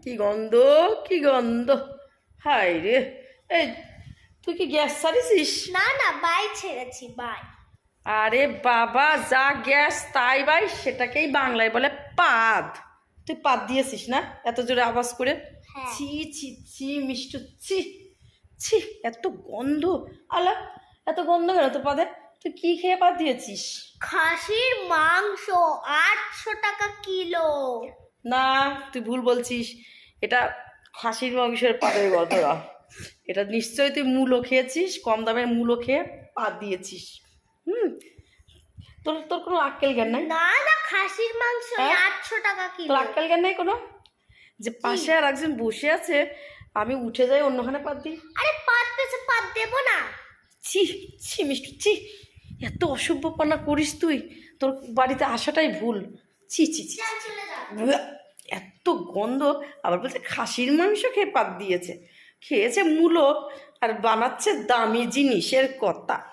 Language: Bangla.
কি গন্ধ, কি গন্ধ! হায় রে! এই তুই কি গ্যাস ছাড়িছিস? না না, বাই ছেড়েছি, বাই। আরে বাবা, যা গ্যাস তাই ভাই, সেটাকেই বাংলায় বলে পাদ। তুই পাদ দিয়েছিস না এত জোরে আওয়াজ করে? হ্যাঁ। ছি ছি ছি মিষ্টু, ছি ছি, এত গন্ধ! আলা, এত গন্ধ কেন তো পাদে? তুই কি খেয়ে পাদ দিয়েছিস? খাসির মাংস 800 টাকা কিলো। না, তুই ভুল বলছিস। এটা খাসির মাংসের পাদের গন্ধ না। এটা নিশ্চয়ই তুই মূলো খেয়েছিস, কম দামের মূলো খেয়ে পাদ দিয়েছিস। হুম, তোর তোর কোনো আক্কেল জ্ঞান নাই? না না, খাসির মাংস হ্যাঁ? 800 টাকা কিলো। তোর আক্কেল জ্ঞান নাই কোনো? যে পাশে আর একজন বসে আছে, আমি উঠে যাই অন্যখানে পাদ দিই? আরে পাত পেছে পাত দেবো না। ছি ছি মিষ্টু, ছি! এত অসভ্যপনা করিস তুই? তোর বাড়িতে আসাটাই ভুল। ছি ছি ছি! চল চলে যা। উয়া, এত গন্ধ! আবার বলছে খাসির মাংস খেয়ে পাত দিয়েছে। খেয়েছে মূলো আর বানাচ্ছে দামি জিনিসের কথা।